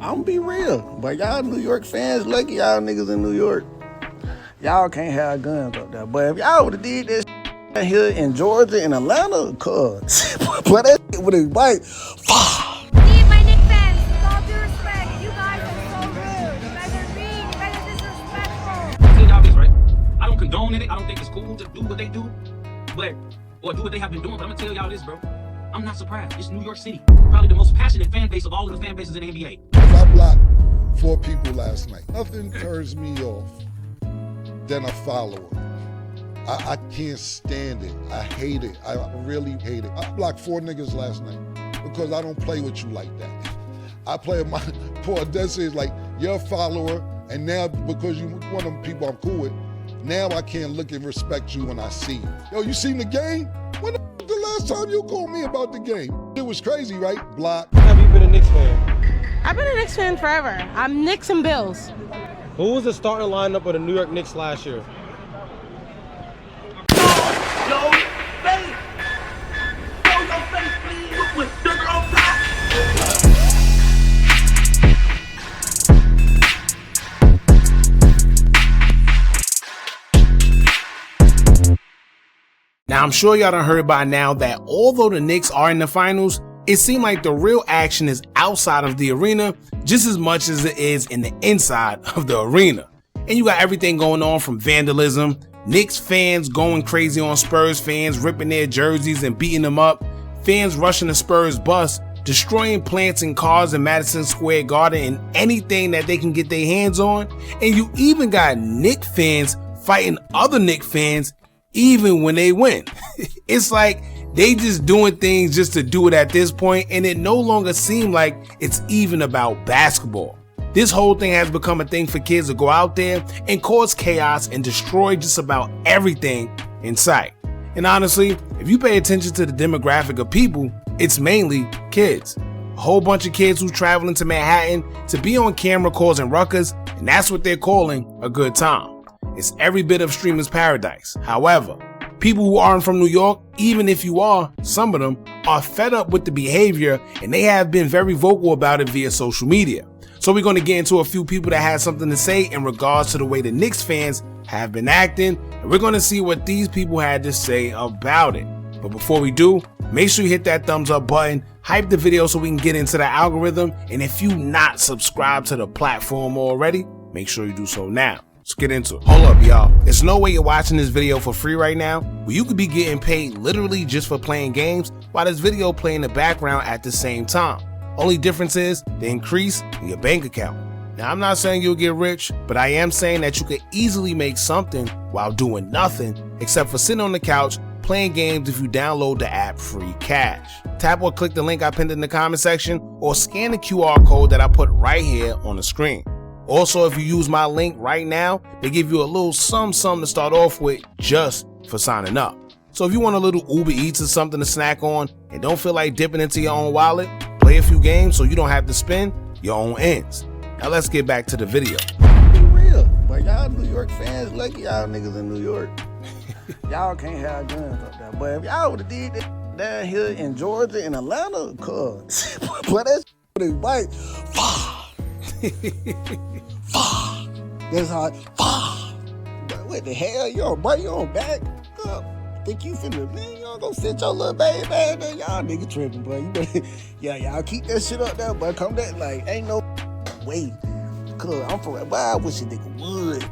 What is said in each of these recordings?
I'm be real, but y'all New York fans, lucky y'all niggas in New York. Y'all can't have guns up there. But if y'all would've did this here in Georgia and Atlanta, cuz, but that shit would've like, fuck. Leave my Knicks fans, with all due respect, you guys are so rude. You guys are mean, you guys are disrespectful. I tell y'all this, right? I don't condone it. I don't think it's cool to do what they do, or do what they have been doing. But I'm gonna tell y'all this, bro. I'm not surprised. It's New York City, probably the most passionate fan base of all of the fan bases in the NBA. I blocked 4 people last night. Nothing turns me off than a follower. I can't stand it. I hate it. I really hate it. I blocked 4 niggas last night because I don't play with you like that. I play with my poor Odessa is like, you're a follower, and now because you one of them people I'm cool with, now I can't look and respect you when I see you. Yo, you seen the game? When the last time you called me about the game? It was crazy, right? Block. Have you been a Knicks fan? I've been a Knicks fan forever. I'm Knicks and Bills. Who was the starting lineup of the New York Knicks last year? Now, I'm sure y'all done heard by now that although the Knicks are in the finals, it seems like the real action is outside of the arena just as much as it is in the inside of the arena. And you got everything going on from vandalism, Knicks fans going crazy on Spurs fans, ripping their jerseys and beating them up, fans rushing the Spurs bus, destroying plants and cars in Madison Square Garden and anything that they can get their hands on. And you even got Knicks fans fighting other Knicks fans even when they win. It's like they just doing things just to do it at this point, and it no longer seems like it's even about basketball. This whole thing has become a thing for kids to go out there and cause chaos and destroy just about everything in sight. And honestly, if you pay attention to the demographic of people, it's mainly kids. A whole bunch of kids who travel into Manhattan to be on camera causing ruckus, and that's what they're calling a good time. It's every bit of streamer's paradise. However, people who aren't from New York, even if you are, some of them are fed up with the behavior, and they have been very vocal about it via social media. So we're going to get into a few people that had something to say in regards to the way the Knicks fans have been acting, and we're going to see what these people had to say about it. But before we do, make sure you hit that thumbs up button, hype the video so we can get into the algorithm, and if you not subscribed to the platform already, make sure you do so now. Let's get into it. Hold up, y'all. There's no way you're watching this video for free right now. Well, you could be getting paid literally just for playing games while this video play in the background at the same time. Only difference is the increase in your bank account. Now, I'm not saying you'll get rich, but I am saying that you could easily make something while doing nothing except for sitting on the couch playing games if you download the app Free Cash. Tap or click the link I pinned in the comment section or scan the QR code that I put right here on the screen. Also, if you use my link right now, they give you a little something to start off with just for signing up. So if you want a little Uber Eats or something to snack on and don't feel like dipping into your own wallet, play a few games so you don't have to spend your own ends. Now let's get back to the video. Be real, but y'all New York fans, lucky y'all niggas in New York. Y'all can't have guns up there. But if y'all would've did this down here in Georgia and Atlanta, cuz, but that shit would've like, fuck. Fuck. That's hard. Fuck. But what the hell? You don't bring your own back up. Think you finna, man, y'all gonna sit your little baby back there? Y'all nigga tripping, bro. You better, yeah, y'all keep that shit up there, but come that, like, ain't no way. Cause I'm from, well, I wish a nigga would.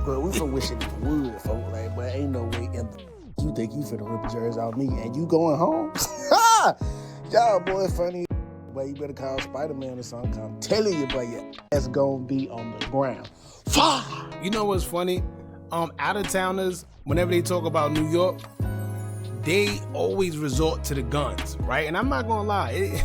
Cause we from wish a nigga would, folks. Like, but ain't no way in the, you think you finna rip a jersey off me and you going home? Y'all boy funny. But you better call Spider-Man or something. I'm telling you, but your ass gonna be on the ground. Fuck! You know what's funny? Out-of-towners, whenever they talk about New York, they always resort to the guns, right? And I'm not gonna lie,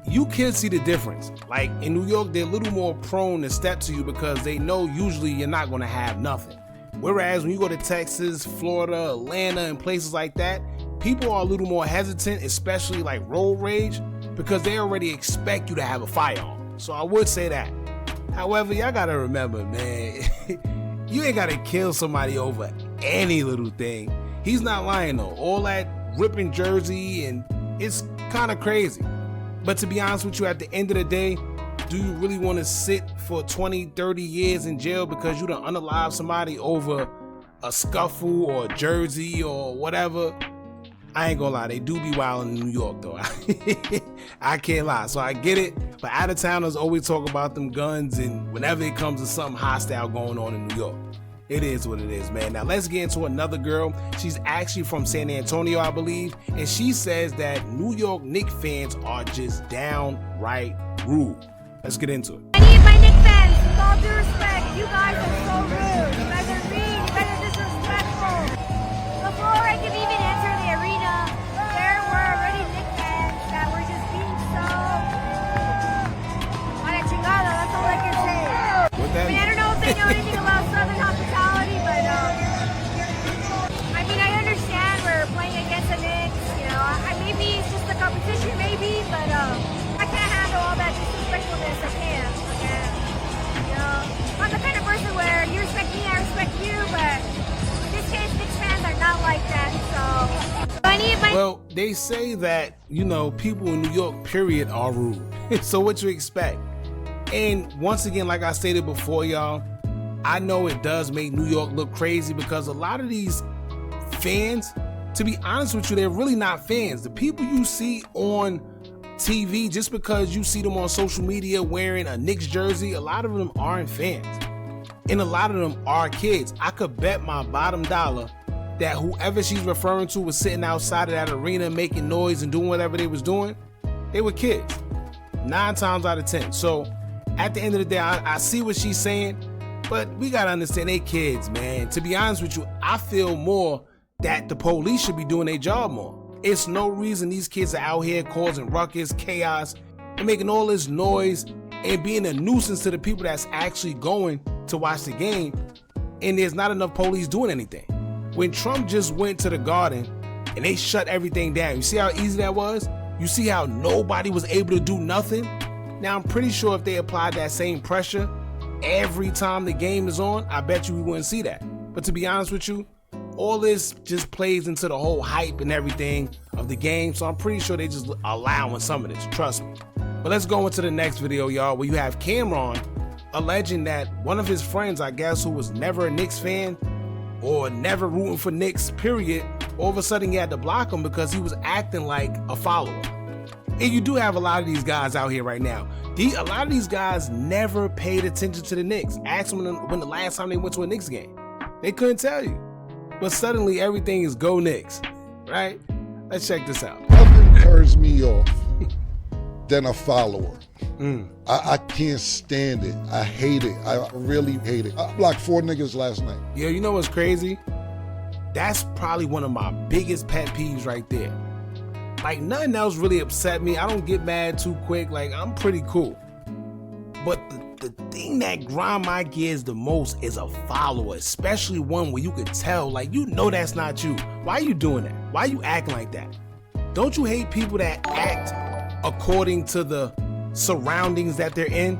you can see the difference. Like in New York, they're a little more prone to step to you because they know usually you're not gonna have nothing. Whereas when you go to Texas, Florida, Atlanta, and places like that, people are a little more hesitant, especially like road rage, because they already expect you to have a firearm. So I would say that. However, y'all gotta remember, man, you ain't gotta kill somebody over any little thing. He's not lying though. All that ripping jersey, and it's kind of crazy. But to be honest with you, at the end of the day, do you really want to sit for 20, 30 years in jail because you done unalive somebody over a scuffle or a jersey or whatever? I ain't gonna lie, they do be wild in New York though. I can't lie, so I get it. But out of towners always talk about them guns, and whenever it comes to something hostile going on in New York, it is what it is, man. Now let's get into another girl. She's actually from San Antonio, I believe, and she says that New York Knicks fans are just downright rude. Let's get into it. Any of my Knicks fans, with all due respect, you guys are so rude. You guys are mean. You guys are disrespectful. Before I can even enter the arena, there were already Knicks fans that were just being so a la chingada. That's all I can say. What that I mean, I don't know if they know anything about Southern hospitality, but I mean, I understand we're playing against the Knicks. You know, maybe it's just the competition, maybe, but I can't handle all that disrespectfulness. I can't. You know, I'm the kind of person where you respect me, I respect you, but in this case, Knicks fans are not like that. So I need my. Well, they say that, you know, people in New York, period, are rude. So what you expect? And once again, like I stated before, y'all, I know it does make New York look crazy because a lot of these fans, to be honest with you, they're really not fans. The people you see on TV, just because you see them on social media wearing a Knicks jersey, a lot of them aren't fans. And a lot of them are kids. I could bet my bottom dollar that whoever she's referring to was sitting outside of that arena making noise and doing whatever they was doing. They were kids, 9 times out of 10. So at the end of the day, I see what she's saying, but we gotta understand they kids, man. To be honest with you, I feel more that the police should be doing their job more. It's no reason these kids are out here causing ruckus, chaos, and making all this noise and being a nuisance to the people that's actually going to watch the game, and there's not enough police doing anything. When Trump just went to the Garden and they shut everything down, you see how easy that was? You see how nobody was able to do nothing? Now, I'm pretty sure if they applied that same pressure every time the game is on, I bet you we wouldn't see that. But to be honest with you, all this just plays into the whole hype and everything of the game, so I'm pretty sure they just allowing some of this, trust me. But let's go into the next video, y'all, where you have Cameron alleging that one of his friends, I guess, who was never a Knicks fan or never rooting for Knicks, period, all of a sudden he had to block him because he was acting like a follower. And you do have a lot of these guys out here right now. A lot of these guys never paid attention to the Knicks. Ask them when the last time they went to a Knicks game. They couldn't tell you. But suddenly everything is go Knicks, right? Let's check this out. Nothing turns me off than a follower. I can't stand it. I hate it. I really hate it. I blocked 4 niggas last night. Yo, you know what's crazy? That's probably one of my biggest pet peeves right there. Like, nothing else really upset me. I don't get mad too quick. Like, I'm pretty cool. But the thing that grind my gears the most is a follower, especially one where you could tell, like, you know that's not you. Why are you doing that? Why are you acting like that? Don't you hate people that act according to the surroundings that they're in?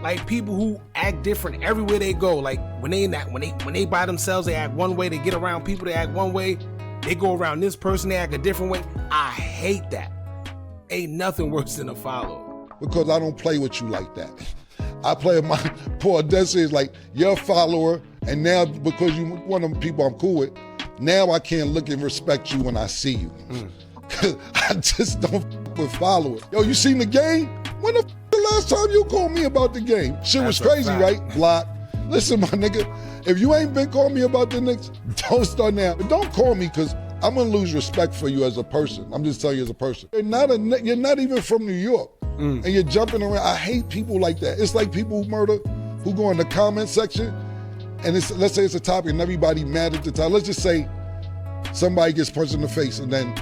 Like, people who act different everywhere they go. Like, when they by themselves, they act one way. They get around people, they act one way. They go around this person, they act a different way. I hate that. Ain't nothing worse than a follower. Because I don't play with you like that. I play with my poor Desi is like, you're a follower, and now because you one of the people I'm cool with, now I can't look and respect you when I see you. Cause I just don't with followers. Yo, you seen the game? When the last time you called me about the game? Shit was crazy, right? Block. Listen, my nigga, if you ain't been calling me about the Knicks, don't start now. But don't call me, because I'm gonna lose respect for you as a person. I'm just telling you as a person. You're not even from New York, and you're jumping around. I hate people like that. It's like people who murder, who go in the comment section, and let's say it's a topic and everybody mad at the time. Let's just say somebody gets punched in the face, and then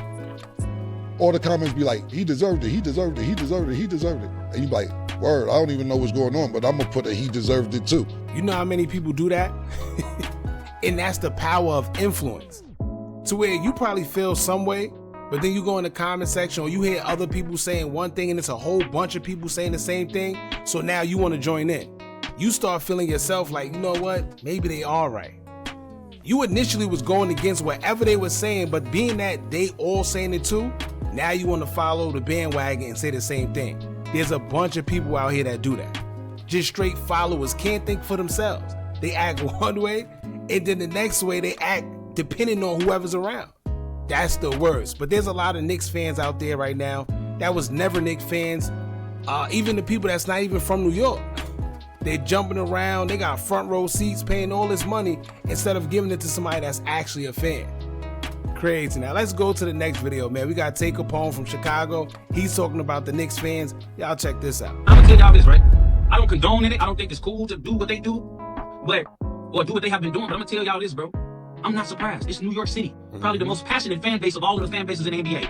all the comments be like, he deserved it, he deserved it, he deserved it, he deserved it. And you be like, word, I don't even know what's going on, but I'm gonna put a he deserved it too. You know how many people do that? And that's the power of influence. To where you probably feel some way, but then you go in the comment section or you hear other people saying one thing and it's a whole bunch of people saying the same thing. So now you want to join in. You start feeling yourself like, you know what? Maybe they are right. You initially was going against whatever they were saying, but being that they all saying it too, now you want to follow the bandwagon and say the same thing. There's a bunch of people out here that do that. Just straight followers, can't think for themselves. They act one way, and then the next way they act depending on whoever's around. That's the worst. But there's a lot of Knicks fans out there right now that was never Knicks fans. Even the people that's not even from New York. They're jumping around, they got front row seats, paying all this money instead of giving it to somebody that's actually a fan. Crazy. Now let's go to the next video, man. We got Take Capone from Chicago. He's talking about the Knicks fans. Y'all check this out. I'm gonna tell y'all this, right? I don't condone it. I don't think it's cool to do what they do, or do what they have been doing. But I'm gonna tell y'all this, bro. I'm not surprised. It's New York City, probably the most passionate fan base of all of the fan bases in the NBA.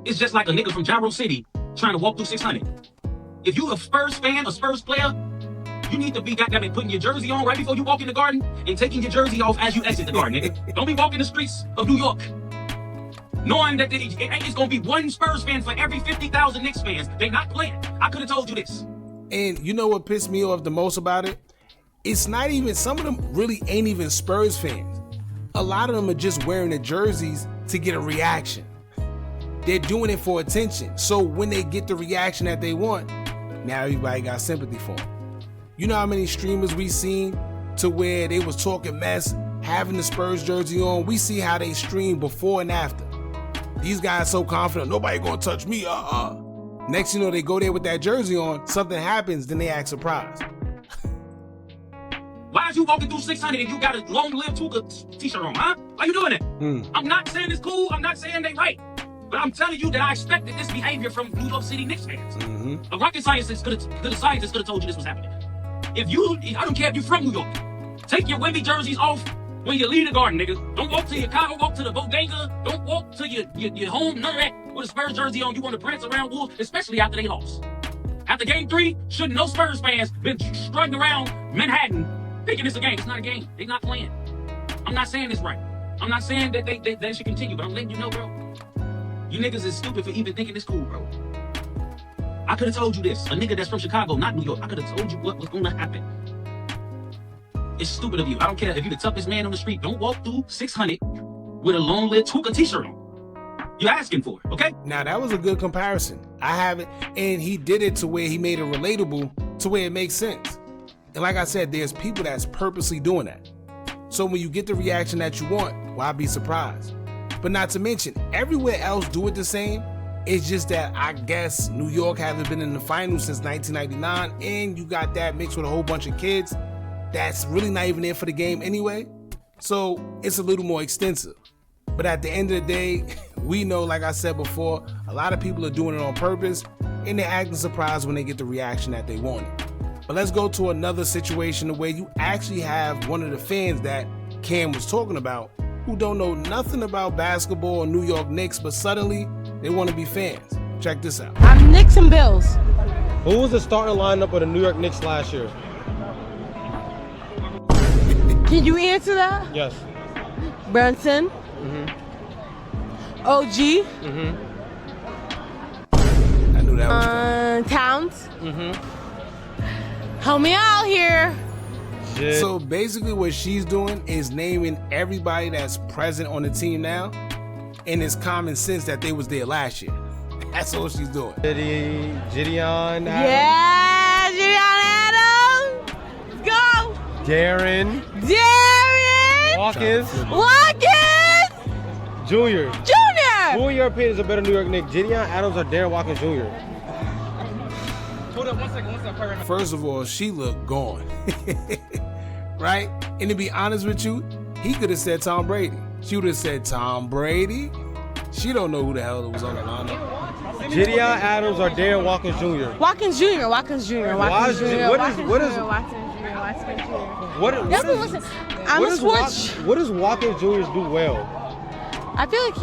It's just like a nigga from Gyro City trying to walk through 600. If you a Spurs fan, a Spurs player, you need to be goddamn putting your jersey on right before you walk in the garden and taking your jersey off as you exit the garden, nigga. Don't be walking the streets of New York knowing that it's gonna be one Spurs fan for every 50,000 Knicks fans. They not playing. I could have told you this. And you know what pissed me off the most about it? It's not even, some of them really ain't even Spurs fans. A lot of them are just wearing the jerseys to get a reaction. They're doing it for attention. So when they get the reaction that they want, now everybody got sympathy for them. You know how many streamers we seen to where they was talking mess, having the Spurs jersey on? We see how they stream before and after. These guys so confident, nobody gonna touch me, Next you know, they go there with that jersey on, something happens, then they act surprised. Why is you walking through 600 and you got a long-lived Hookah t-shirt on, huh? Why you doing it? I'm not saying it's cool, I'm not saying they right. But I'm telling you that I expected this behavior from New York City Knicks fans. A rocket scientist could have told you this was happening. I don't care if you're from New York. Take your Wemby jerseys off when you leave the garden, nigga. Don't walk to your car, don't walk to the bodega, don't walk to your home, none of that. With a Spurs jersey on, you want to prance around Wolves, especially after they lost. After game 3, shouldn't no Spurs fans been strutting around Manhattan thinking it's a game? It's not a game. They're not playing. I'm not saying it's right. I'm not saying that they should continue, but I'm letting you know, bro. You niggas is stupid for even thinking it's cool, bro. I could have told you this. A nigga that's from Chicago, not New York. I could have told you what was going to happen. It's stupid of you. I don't care if you're the toughest man on the street. Don't walk through 600 with a long-lived Hookah t-shirt on. You're asking for it, okay? Now, that was a good comparison. I have it, and he did it to where he made it relatable to where it makes sense. And like I said, there's people that's purposely doing that. So when you get the reaction that you want, why be surprised? But not to mention, everywhere else do it the same. It's just that I guess New York hasn't been in the finals since 1999, and you got that mixed with a whole bunch of kids that's really not even there for the game anyway. So it's a little more extensive. But at the end of the day, we know, like I said before, a lot of people are doing it on purpose, and they're acting surprised when they get the reaction that they wanted. But let's go to another situation where you actually have one of the fans that Cam was talking about who don't know nothing about basketball or New York Knicks, but suddenly they want to be fans. Check this out. I'm Knicks and Bills. Who was the starting lineup of the New York Knicks last year? Can you answer that? Yes. Brunson. OG. I knew that was coming. Towns. Help me out here. Shit. So basically what she's doing is naming everybody that's present on the team now, and it's common sense that they was there last year. That's all she's doing. Gideon Adams. Yeah, Gideon Adams. Let's go. Darren. Watkins. Junior. Junior. Who in your opinion is a better New York Knick, Gideon Adams or Darren Watkins Jr.? Hold up, one second. First of all, she looked gone. Right? And to be honest with you, he could have said Tom Brady. She would have said Tom Brady. She don't know who the hell was on the lineup. Gideon Adams or Darren Watkins Jr.? Watkins Jr. Watkins Jr. Watkins Jr. What does Watkins Jr. do well? I feel like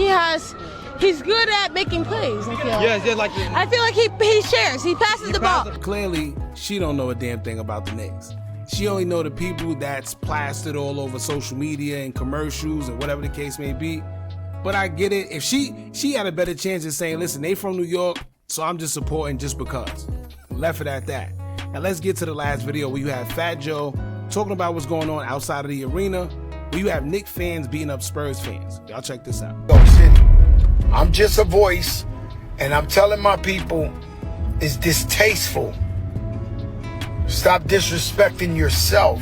he's good at making plays. I feel like. Yes, like I feel like he shares. He passes the ball. Clearly, she don't know a damn thing about the Knicks. She only know the people that's plastered all over social media and commercials and whatever the case may be. But I get it. If she had a better chance of saying, listen, they from New York, so I'm just supporting just because. Left it at that. Now let's get to the last video where you have Fat Joe talking about what's going on outside of the arena, where you have Knicks fans beating up Spurs fans. Y'all check this out. I'm just a voice, and I'm telling my people, is distasteful. Stop disrespecting yourself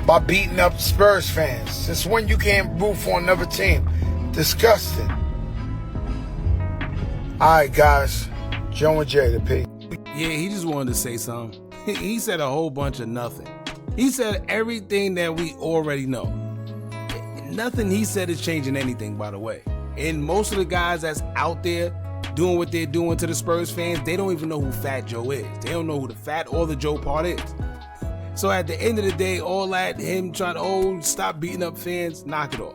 by beating up Spurs fans. Since when you can't root for another team? Disgusting. Alright guys, Joe and Jay, the P. Yeah, he just wanted to say something. He said a whole bunch of nothing. He said everything that we already know. Nothing he said is changing anything, by the way. And most of the guys that's out there doing what they're doing to the Spurs fans, they don't even know who Fat Joe is. They don't know who the Fat or the Joe part is. So at the end of the day, all that, him trying to, stop beating up fans, knock it off.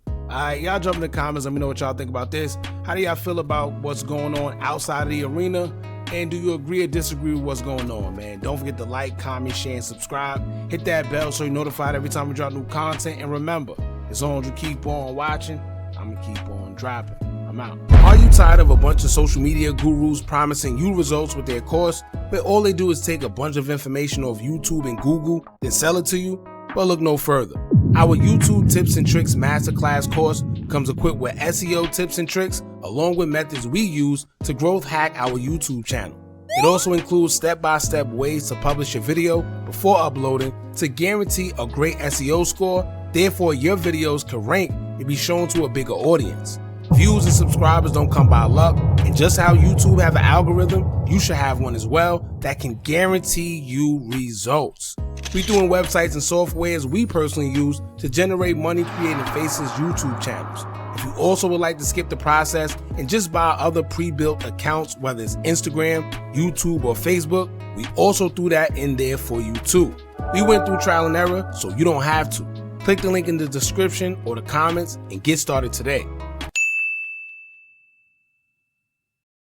Alright, y'all jump in the comments, let me know what y'all think about this. How do y'all feel about what's going on outside of the arena? And do you agree or disagree with what's going on, man? Don't forget to like, comment, share, and subscribe. Hit that bell so you're notified every time we drop new content. And remember, as long as you keep on watching, I'm gonna keep on dropping. I'm out. Are you tired of a bunch of social media gurus promising you results with their course, but all they do is take a bunch of information off YouTube and Google, then sell it to you? Well, look no further. Our YouTube Tips and Tricks Masterclass course comes equipped with SEO tips and tricks, along with methods we use to growth hack our YouTube channel. It also includes step-by-step ways to publish your video before uploading to guarantee a great SEO score, therefore your videos can rank and be shown to a bigger audience. Views and subscribers don't come by luck, and just how YouTube have an algorithm, you should have one as well that can guarantee you results. We doing websites and softwares we personally use to generate money creating Faces YouTube channels. If you also would like to skip the process and just buy other pre-built accounts, whether it's Instagram, YouTube, or Facebook, we also threw that in there for you too. We went through trial and error, so you don't have to. Click the link in the description or the comments and get started today.